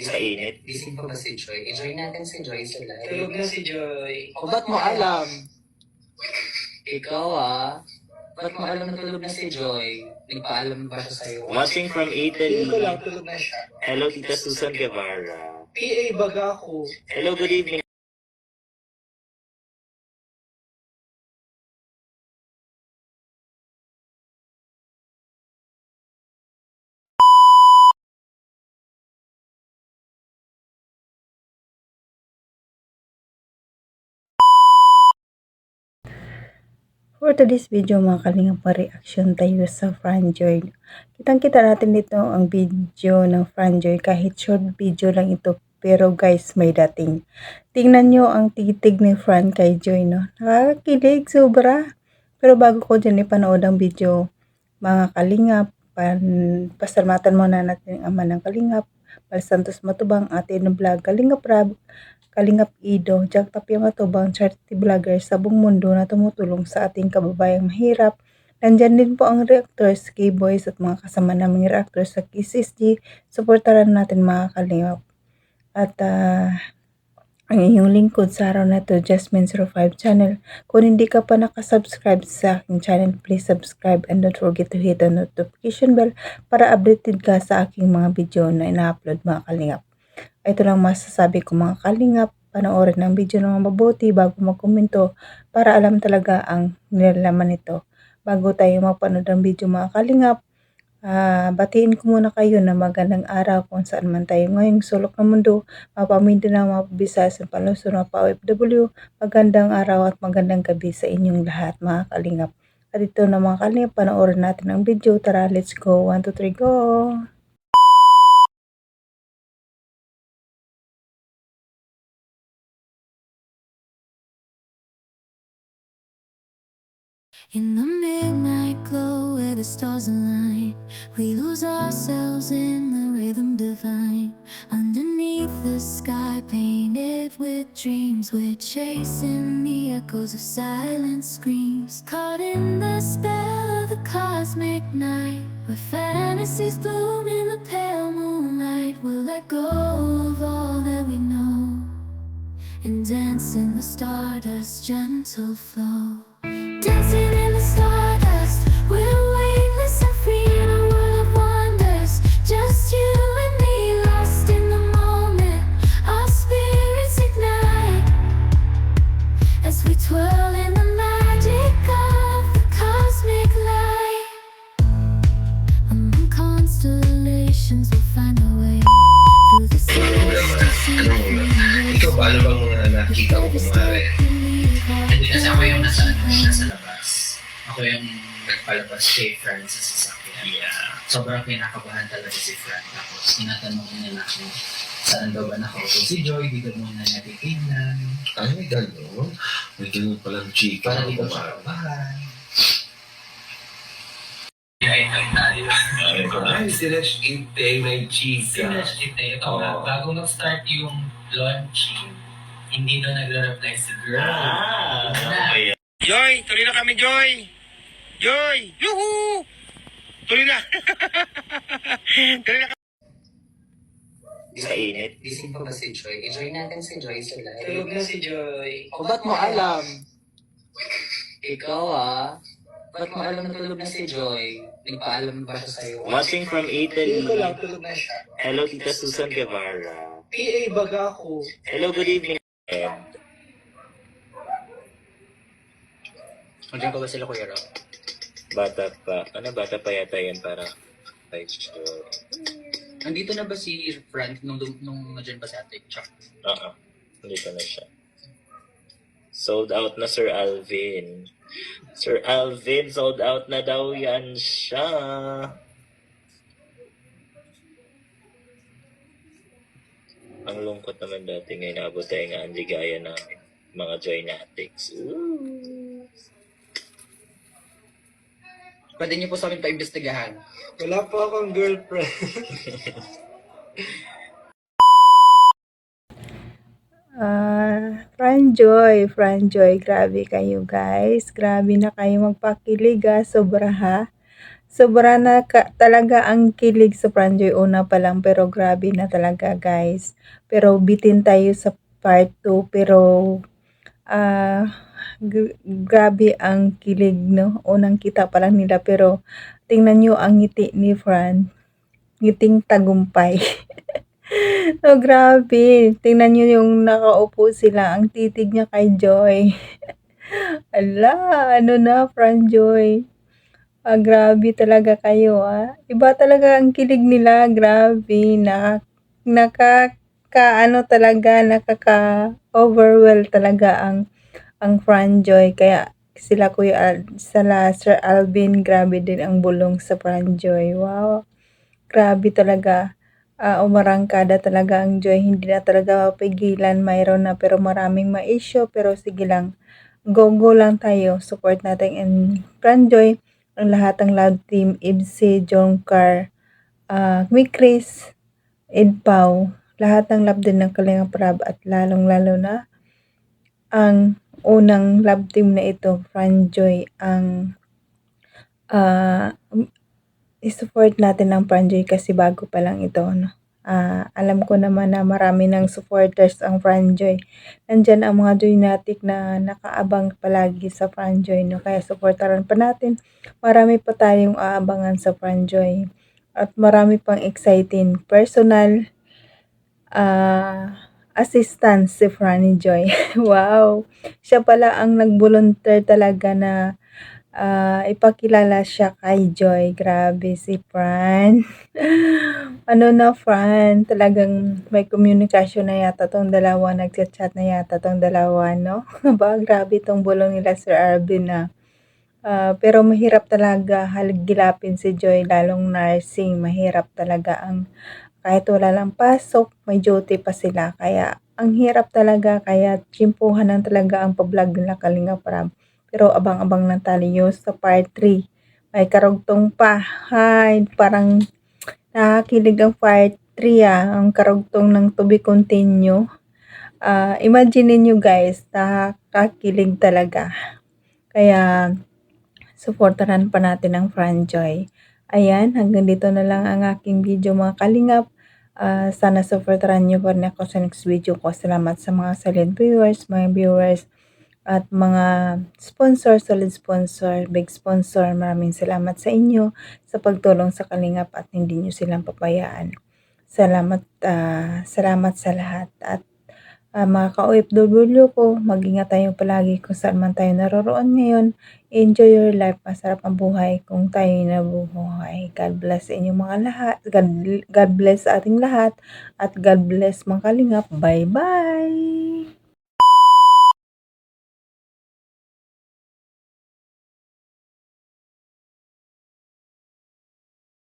Sa init. Gising pa ba si Joy? I-join natin si Joy sa live. Tulog na si Joy. O ba't mo alam? Ikaw ba't mo alam na tulog na si Joy? Nagpaalam ba siya sa'yo? Watching from Italy. Hindi ko lang, tulog na siya. Hello, Tita Susan Guevara. PA baga ako. Hello, good evening. For today's video mga kalingap, reaction tayo sa Franjoy. Kitang-kita natin dito ang video ng Franjoy, kahit short video lang ito, pero guys may dating. Tingnan nyo ang titig ni Fran kay Joy, no? Nakakakilig sobra. Pero bago ko dyan ipanood ang video, mga kalingap, pasalamatan muna natin ang ama ng kalingap, Bal Santos Matubang, Ate ng Vlog, Kalingap Rab, Kalingap Ido, Jack Tapia Matubang, charity vlogger sa buong mundo na tumutulong sa ating kababayang mahirap. Nandyan din po ang reactors, K-Boys at mga kasama naming reactors sa KCSG. Supportaran natin mga kalingap. At ang inyong lingkod sa araw na ito, Jasmine05 channel. Kung hindi ka pa nakasubscribe sa aking channel, please subscribe and don't forget to hit the notification bell para updated ka sa aking mga video na ina-upload mga kalingap. Ito lang masasabi ko mga kalingap, panoorin ang video ng mabuti bago magkomento para alam talaga ang nilalaman nito. Bago tayo mapanood ang video mga kalingap, batiin ko muna kayo na magandang araw kung saan man tayo ngayong sulok ng mundo, Mindanao, Bisayas, Palusur, OFW, magandang araw at magandang gabi sa inyong lahat mga kalingap. At ito na mga kalingap, panoorin natin ang video. Tara, let's go. 1, 2, 3, go! In the midnight glow where the stars align, we lose ourselves in the rhythm divine. Underneath the sky painted with dreams, we're chasing the echoes of silent screams. Caught in the spell of the cosmic night, where fantasies bloom in the pale moonlight. We'll let go of all that we know and dance in the stardust's gentle flow. Dancing in the stardust, we're weightless and free in a world of wonders. Just you and me, lost in the moment. Our spirits ignite as we twirl in the magic of the cosmic light. Among constellations, we'll find a way through the Ikaw ba, ano bang mga nakita ko kumari? Hindi kasi ako yung nasa labas. Ako yung nagpalabas kay Fran sa sasakyan. Yeah. Sobrang kinakabahan talaga si Fran. Tapos tinatanong niya na kung saan daw ba nakaupo si Joy, di daw muna niya titignan. Ay, may gano'n. May gano'n palang chika. Para di daw siya kabahan. Ay, tayo. Ay, sila Shite, may chika. Sila Shite. Ito nga, bago mag-start yung launching, hindi na nagre-reply si girl. Okay. Joy, tuloy na kami, Joy! Joy! Yuhu! Tuloy na! Tuloy na kami! Sa init. Gising pa ba si Joy? I-join natin si Joy sa live. Tulog na si Joy. O ba't mo alam? Ikaw ba't mo alam na tulog na si Joy? Nagpaalam ba siya sa'yo? Watching from Hindi Italy. ko lang, tulog na siya. Hello, Tita Susan Guevara. PA baga ako. Hello, good evening. Andiyan ka ba sila, Kuya Rob? Bata pa. Bata pa yata yan para kay Joy. Nandito na ba si Frank nung nandiyan ba sa atin? Chuck? Dito na siya. Sold out na Sir Alvin. Sir Alvin, sold out na daw yan siya. Ang lungkot naman dati ngayon naabot tayo nga ang ligaya ng mga Joy Natics. Ooh. Pwede niyo po sa amin pa-imbestigahan. Wala pa akong girlfriend. Franjoy, grabe kayo guys. Grabe na kayo magpakilig sobra ha. Sobra na talaga ang kilig sa Franjoy una pa lang pero grabe na talaga guys. Pero bitin tayo sa part 2 pero ah grabe ang kilig no. Unang kita pa lang nila pero tingnan nyo ang ngiti ni Fran. Ngiting tagumpay. So grabe. Tingnan nyo yung nakaupo sila. Ang titig niya kay Joy. Ala, ano na Franjoy. Grabe talaga kayo, Iba talaga ang kilig nila, grabe. Nakaka-ano talaga, nakaka-overwhelm talaga ang Franjoy. Kaya sila Sir Alvin, grabe din ang bulong sa Franjoy. Wow, grabe talaga. Umarangkada talaga ang Joy. Hindi na talaga mapigilan. Mayroon na pero maraming ma-issue. Pero sige lang. Go lang tayo. Support natin and Franjoy. Ang lahat ng love team, Ibsi, Jongkar, Chris, Ed Pau, lahat ng love din ng Kalingap Rab at lalong-lalo na ang unang love team na ito, Franjoy, ang i-support natin ang Franjoy kasi bago pa lang ito, no? Alam ko naman na marami ng supporters ang Franjoy. Nandyan ang mga Joynatic na nakaabang palagi sa Franjoy, no? Kaya supportaran pa natin. Marami pa tayong aabangan sa Franjoy. At marami pang exciting personal assistance si Franny Joy. Wow! Siya pala ang nag-volunteer talaga na ipakilala siya kay Joy. Grabe si Fran. Ano na Fran, talagang may komunikasyon na yata tong dalawa, nagchat-chat na yata tong dalawa, no? Ba, grabe tong bulong nila Sir Alvin na. Pero mahirap talaga haligilapin si Joy, lalong nursing. Mahirap talaga kahit wala lang pasok, may duty pa sila. Kaya ang hirap talaga, kaya tsimpuhan lang talaga ang pa-vlog nila Kalingap Rab. Pero abang-abang lang tayo sa part 3. May karugtong pa. Hay, parang nakakilig ang part 3 ang karugtong ng To Be Continue. Imagine niyo guys, nakakakilig talaga. Kaya supportaran pa natin ang Franjoy. Ayan, hanggang dito na lang ang aking video mga Kalingap. Sana supportaran niyo pa rin ako sa next video ko. Salamat sa mga silent viewers, mga viewers, at mga sponsor, solid sponsor, big sponsor. Maraming salamat sa inyo sa pagtulong sa Kalingap at hindi niyo silang papayaan. Salamat sa lahat. At mga ka-OFW ko, mag-ingat tayo palagi kung saan man tayo naroroon ngayon. Enjoy your life. Masarap ang buhay kung tayo nabubuhay. God bless sa inyong mga lahat. God bless sa ating lahat. At God bless mga Kalingap. Bye-bye!